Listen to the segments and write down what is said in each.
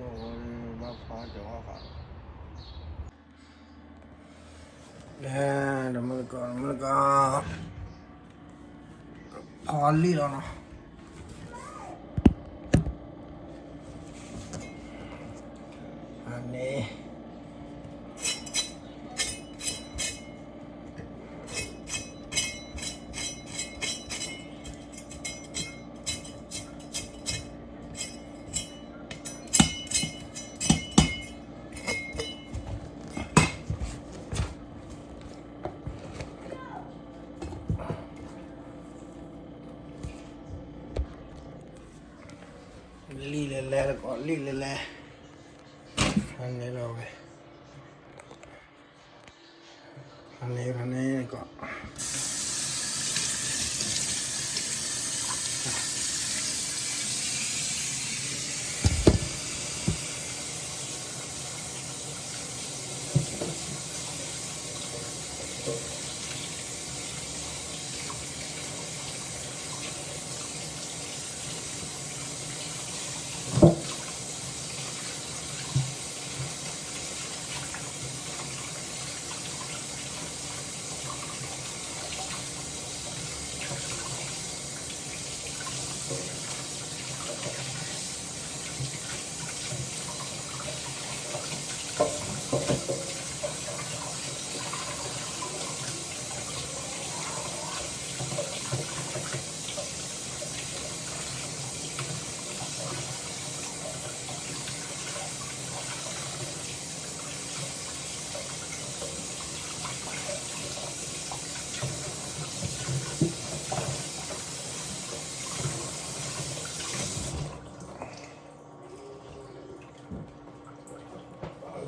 我妈发电话卡。来，咱们跑累了呢。อันนี้รีเลยแล้วก็รีเลยแล้วอันนี้เราไปอันนี้ก็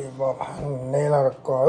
รีบบอกอันนี้เราก็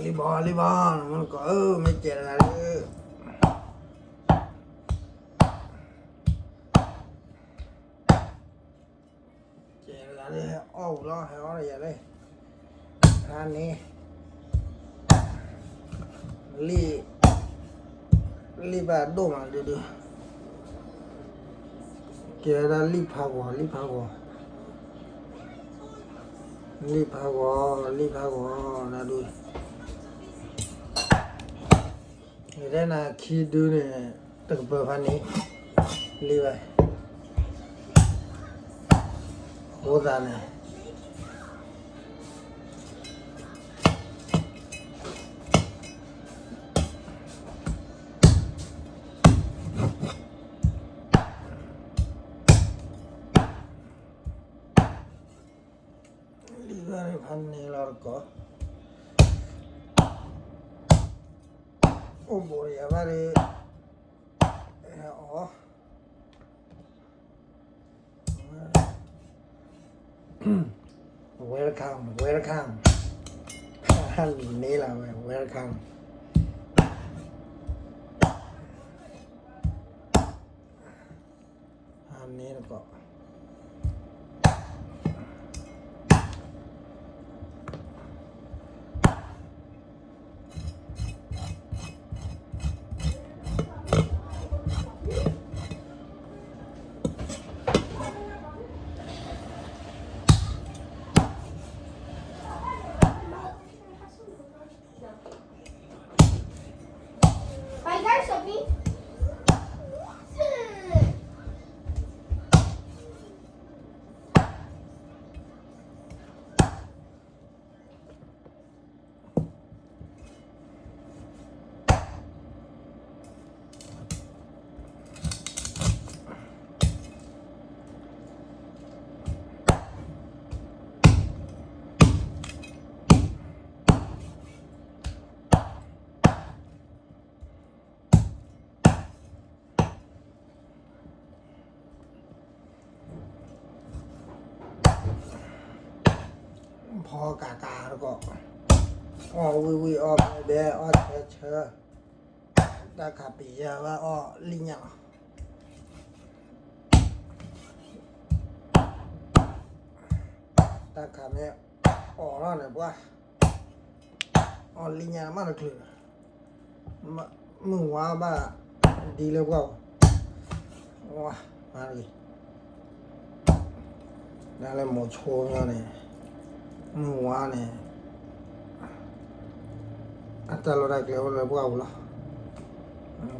รีบอนมันก็ไม่เจออะไรเจออะไรอ้าวรอให้อะไรอย่างไรอันนี้รีบแบบดูมาดูเจออะไรรีบพากว่านะดูนี่ได้นะคิดดูเนี่ยตึกเบอร์พันนี้รีบไปโหดาเนี่ยรีบไปพันนี้แล้วก็โอ้โหอย่ามาเลยอ๋อwelcome อันนี้ละ welcome อันนี้แล้วก็ อกากาแล้วก็อ้อวิอ้อเบอ้อเชตาขาปีว่าอ้อลิงยังตาขาเนี่ยอ้อแล้วเนี่ยว่าอ้อลิงยังมากเลยมึงว่าบ้าดีเลยว่าว้ามาเลยนั่นเลยหมดโชว์เนี่ยมึงว่าเนี่ยอัตราเราได้เกี่ยวเลยว่าอุล่ะ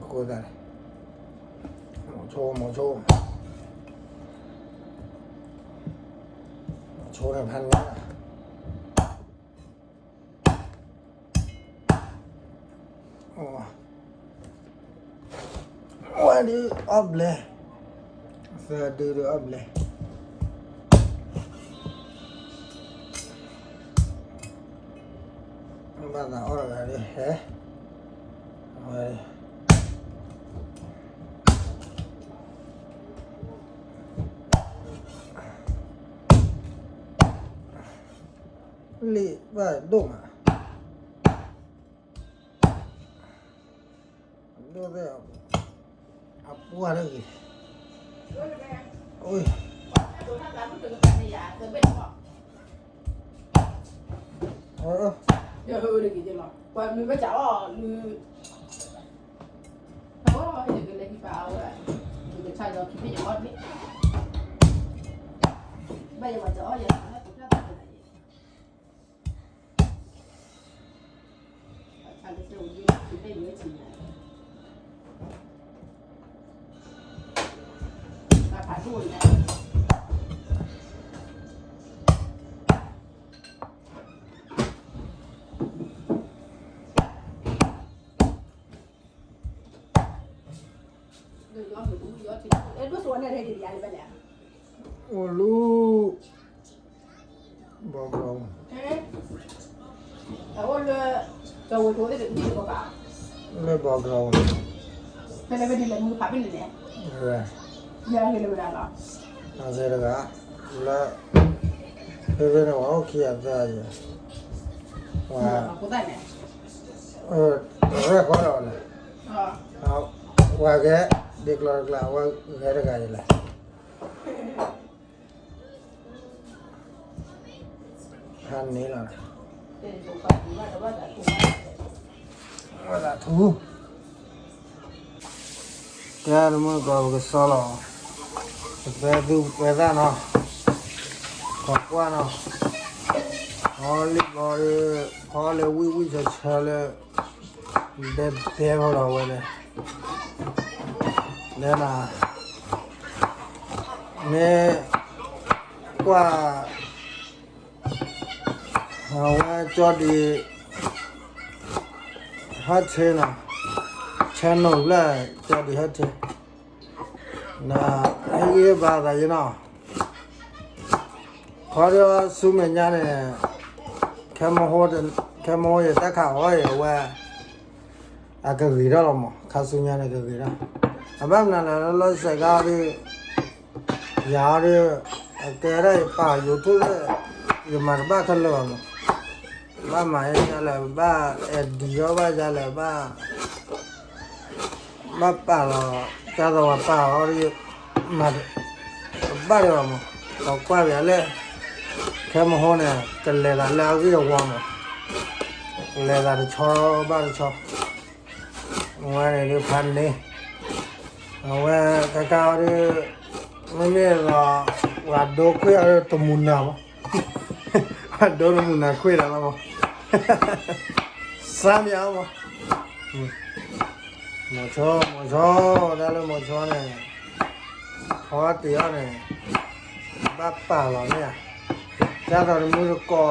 โคตรได้หมดโชว์ในพันนี้โอ้วันนี้อัพเลยเสือดูอัพเลยบ้านเราอะไรดิเฮ้ลีว่าดุมาดูเดี๋ยวอับว่าเลยโอ้ยเดี๋ยวเลยกี่เดือนหรอวันนึงก็จะอ๋อนึงเขาบอกว่าอย่างเงี้ยเลยที่เปล่าเลยดูจะใช่เราคิดไม่อย่างนี้ไม่อย่างว่าจะอ๋ออย่างนั้นถูกแล้วเป็นอะไรใช่เลยเจ้าอยู่คิดไม่เหมือนจริงนะราคาถูกนะรู้ส่วนอะไรที่ยายไปแล้ว โอ้ลูกบอกเราแต่ว่าเลยจะวันตัวได้ถึงที่ก็เปล่าไม่บอกเราเป็นอะไรเป็นอะไรมือขาเป็นอะไรเนี่ยยังเห็นเลยหรอน่าเสียดายแล้วเป็นว่าโอเคอ่ะจ้าจ้ะว่ากูได้เนี่ยเรื่องของเราเนี่ยเอาว่าแกเด็กเราว่าแกได้ไงล่ะท่านนี้ล่ะว่าละทูแกรู้มั้ยก็สโลไปด้านเนาะขอบว่าเนาะพอเลยวิจะเชเลยเด็ดเท่าเราเลยเนี่ยนะเนี่ยกว่าว่าจอดีฮัทเชนะชานอลเลยจอดีฮัทเชนะไอ้เอ๋บ้ากันยังเนาะขอเดี๋ยวซูมเนี่ยเนี่ยแค่มโหยตะขาว่าอย่างว่าอากาศดีแล้วมั้งข้าซูเนี่ยเนี่ยอากาศดีแล้วแบบนั้นเราใส่กาดิยาดิแกได้ป่าอยู่ทุกเลยอยู่มาบ้าทะเลมั้งบ้าหมายจะเลยบ้าดีก็บ้าจะเลยบ้าป่าเราจะตัวป่าเขาดิมาบ้าเดียวมั้งเรากว่าอย่างเลยแค่มาหัวเนี่ยจะเลยละแล้วก็ยังว่างมั้งเลยละชอบบ้าชอบว่าเนี่ยพันนี่เอาไว้ก้าวดิไม่มีเราว่าดูคุยอะไรตัวมุนน้ำว่าดูมุนน้ำคุยอะไรมั้งสามอย่างมั้งหมดชอได้เลยหมดชอเนี่ยพอตีอ่ะเนี่ยบ้าป่าเราเนี่ยจ้าตอนนี้มือก่อ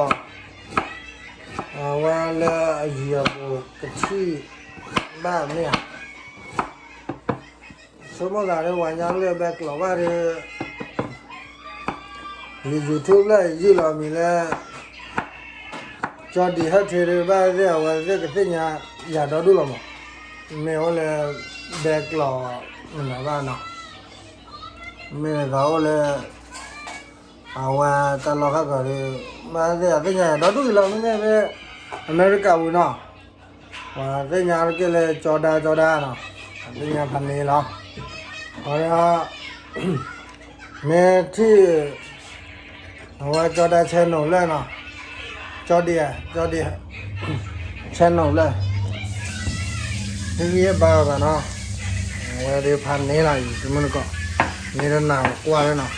ว่าเลยเหยียบกระชี้บ้าเนี่ยสมมติเราวันยังเลี้ยงแบบเราว่ายูทูบเลยยี่เรามีเลยจอดีฮัทเทอร์บ้าเรื่องว่าเรื่องที่เนี่ยอยากดูหรอมั้งไม่เอาเลยแบบเรามันอะไรบ้างเนาะไม่เอาเลย ตลอดก็เลยมาเสียเป็นไงเราดูเราไม่เนี่ยเป็นอเมริกาวุ้นเนาะว่าเป็นไงเราเกี่ยวเลยจอดาเนาะเป็นไงพันนี้เนาะเพราะว่าเมื่อที่ว่าจอดาเชนหนูเลยเนาะจอดีเชนหนูเลยที่บ้ากันเนาะว่าเดี๋ยวพันนี้ละอยู่ที่มันก็นี่เราหนาวกว่าเลยเนาะ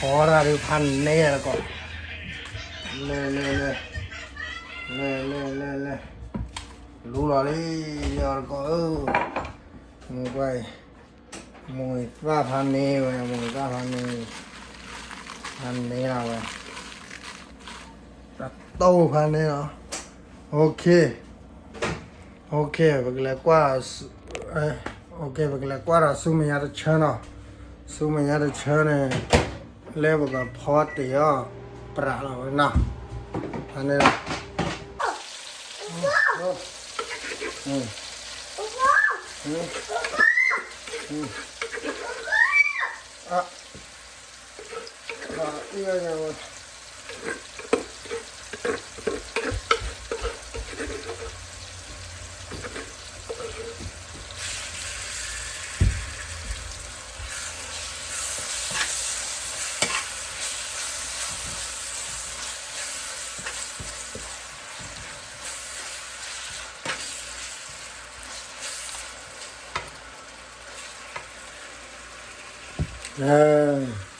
ขอเราเดี๋ยวพันนี้แล้วก็เลยรู้แล้วเลยเดี๋ยวก็มึงไปมึงว่าพันนี้เว้ยมึงว่าพันนี้เราเว้ยตัดโต้พันนี้เนาะโอเคไปเลยกว่าโอเคไปเลยกว่าเราสู้ไม่ยากจะเชิญเนาะสู้ไม่ยากจะเชิญเนี่ยเล่บอกกับพอตีอ่ะปราเราเนาะอันนี้นะอีกอย่างว่า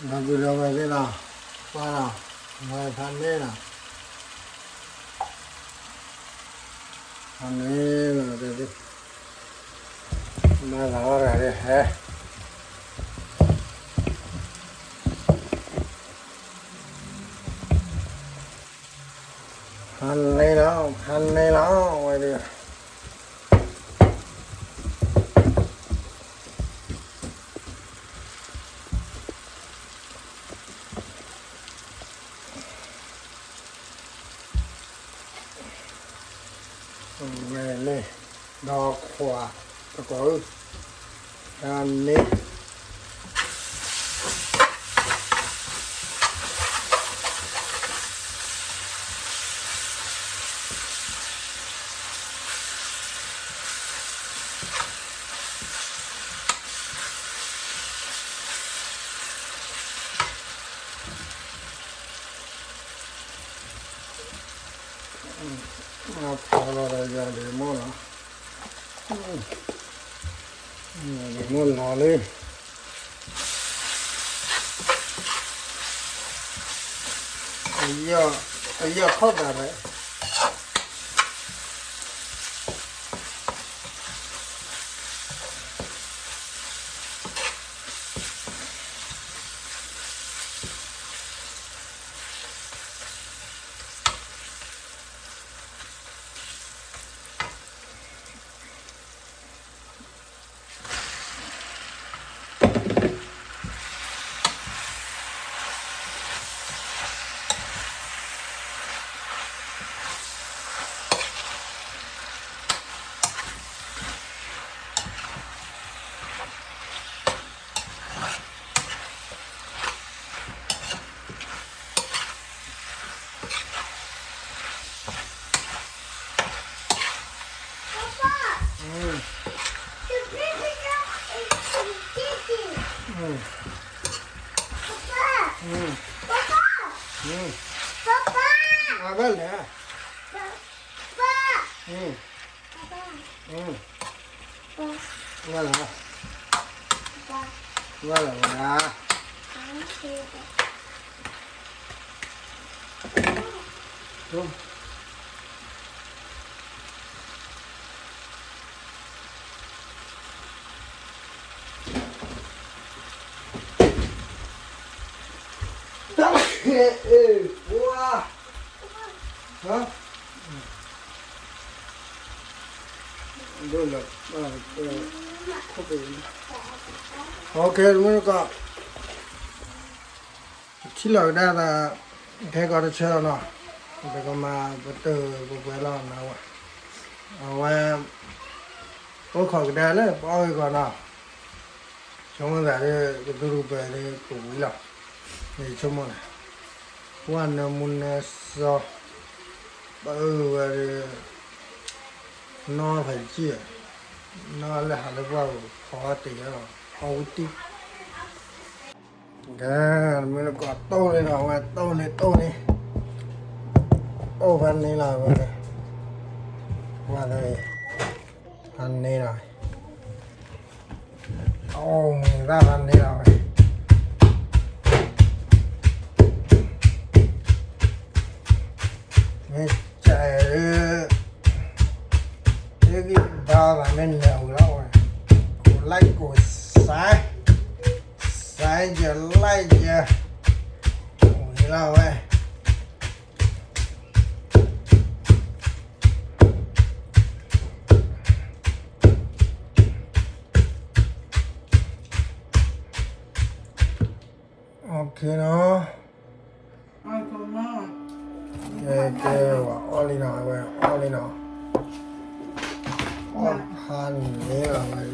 เราไปดูไปที่เราว่าเราไม่พันนี้นะพันนี้เราเดี๋ยวมาเราอะไรเนี่ยฮะพันนี้แล้วไว้ดินี่ดอกขวาแล้วก็อันนี้มาพอเราจะเดโมนะเดโมรอเลยไอ้ยาเข้าแบบไหนมาบ้านเลยว่าเหรอนะดูว้าฮะดูเลยเข้าไปโอเคมันก็ที่เราได้แต่แค่ก็จะเชื่อเนาะแต่ก็มาเตอร์บุกไปแล้วนะวะเอาไว้โอ้ขอก็ได้เลยปล่อยก่อนเนาะช่วงนั้นก็ดูไปเลยกูวิละ นี่ชั่วโมงวันนั้นมุนสอบน้อไปเจี๋ยน้อเลยหาเลยว่าขอตีแล้วเอาตีกันมันก็โตเลยนะว่าโตนี่โตพันนี้ละว่าเลยพันนี้ละโอ้มึงได้พันนี้ละไม่ใจcái bao là mình leo lâu rồi cô lấy cô sai giờ lấy giờ ôi lâu ấy ok nó không nó cái oli nào han này là vậy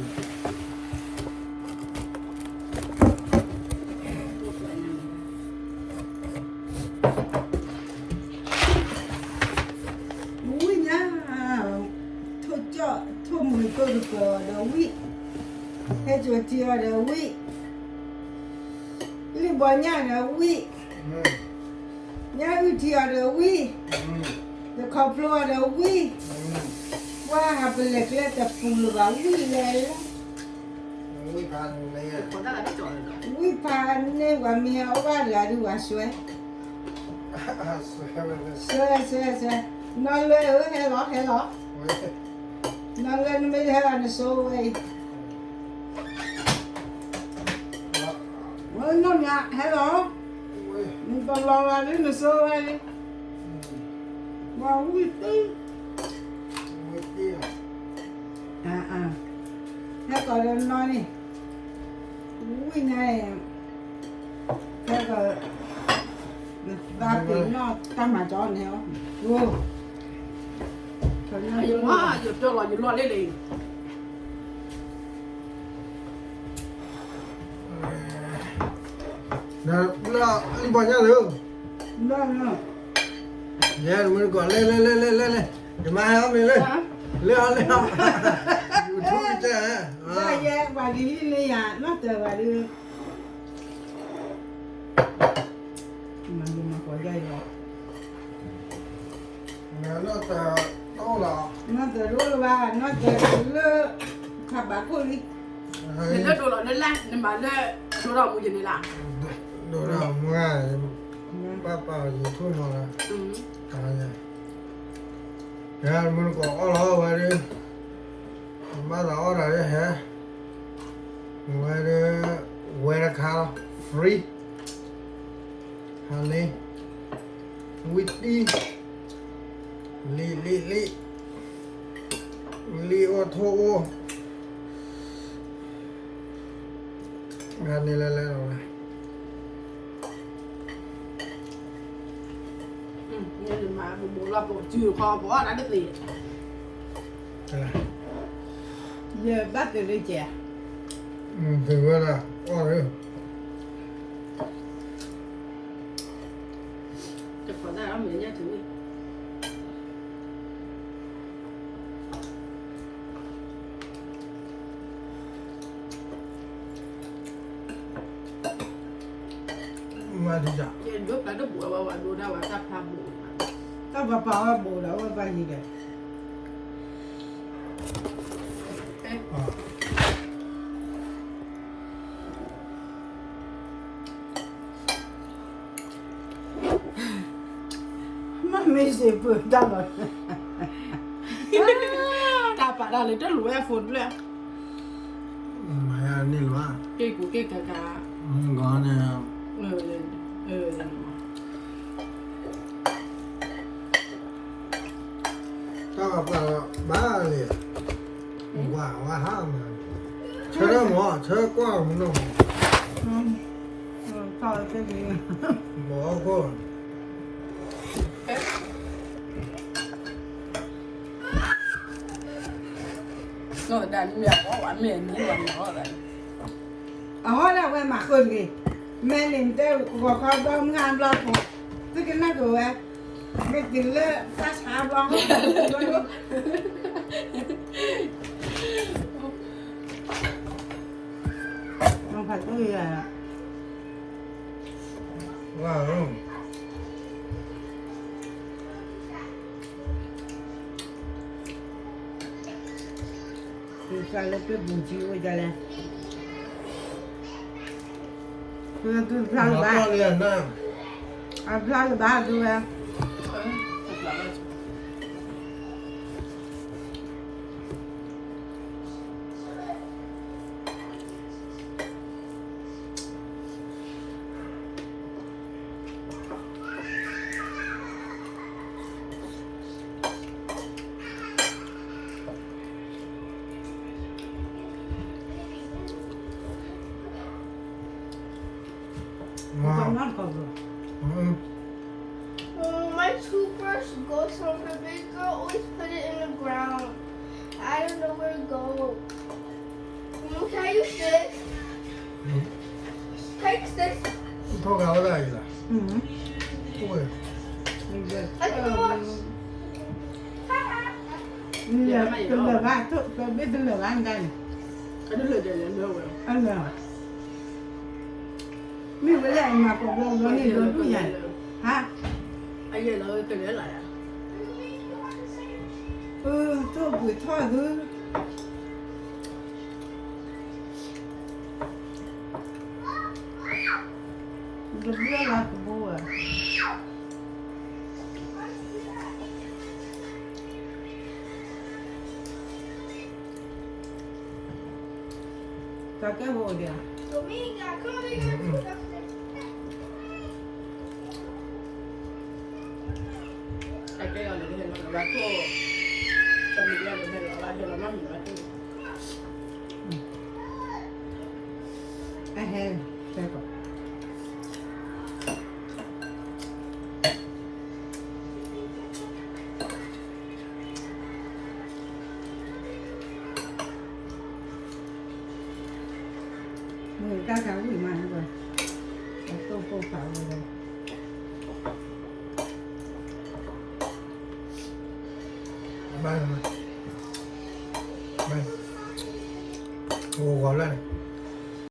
ui nhá thôi cho thôi mùi cơ được đầu vị hay cho chia đầu vị đi bỏ nhà đầu vị nhà ưu chia đầu vị the couple đầu vị qua học lệch lên tập phù vào vị lên Ui pan này vị pan này qua mèo qua là đi qua suối suối nó lên ở hay lọ nó lên mới hay là nó xô vậy nó nhạt hay lọ mình còn lo là đến nó xô vậy vào vị tí thế còn lên nói đi ui này thế còn ta tiếng nó ta mà cho anh theo vô dùng quá dùng cho là dùng loạn lấy liền là đi bỏ nhà được đó yeah mình còn lên để mai không lên YouTube chứ ra ra bà đi lên nhà nó chờ bà đưa mà dùng mà có dây rồi nó to là nó chờ lúc bà nó chờ lơขับbà cô đi nên nó đồ lợn nên la nên bà lên đồ đỏ mùi gì này làm đồ nào ngoài ba gì thôi mà là ya mình có ở đó vậy đi ba đó rồi hả ngoài đi where car free honey with li ô tô này rồi nên mà bộ là bộ trừ kho bỏ đã được gì giờ bắt được đi chè từ bữa là rồi chụp vào ra đó mình nhá thử mà đi chợ trên bước là nó bùa vào đồ đâu mà sắp tham bùa tao bà bảo bồ đâu bà gì kìa mà mình sẽ vừa tao rồi ta phải ra lấy đất lúa phun lên mà đi luôn cây của cây cà ngon nè tao gặp ba liền quả ha mà chơi đó mà chơi qua mà nó tao cái gì bỏ qua rồi đàn mẹ có quán miền những quán đó rồi ở đó quay mặt hơn kì Menin de kokardan hamla ko. Tıkı ne koy? Bir dille taş hava. Không phải có gì à? ว้าว Thì sao lại cái bùn chiu vậy đây? Tôi tôi เรา sao ก็ ba? เรียนนะ À sao ba tôi à? ว้าว Con ngon còn rồi. อืม My toothbrush goes home for big girl. Always put it in the ground. I don't know where to go. Can I use this? Take this. พวกเราได้ล่ะ Ừ. โอ้ย Mình được. I can watch. Tôi lừa ba, tôi biết tôi lừa ba anh đây. cái đứa lừa để lên đâu rồi Anh lừa. Mình với lại mà có vô nó đi lớn cũng nhảy. Hả? anh về nó cái đấy lại à Tôi buổi thôi cứ. Được đưa là của bố à? Sao cái bộ đi à? Dominga, come on, we got food upstairs. cái này để nó ra cô cho mình ra để nó ra cho nó mắm nữa À hèn, đây có. Người ta khảo gì mà rồi. Tôi cô khảo rồi. ไม่ไม่โอ้โหแล้ว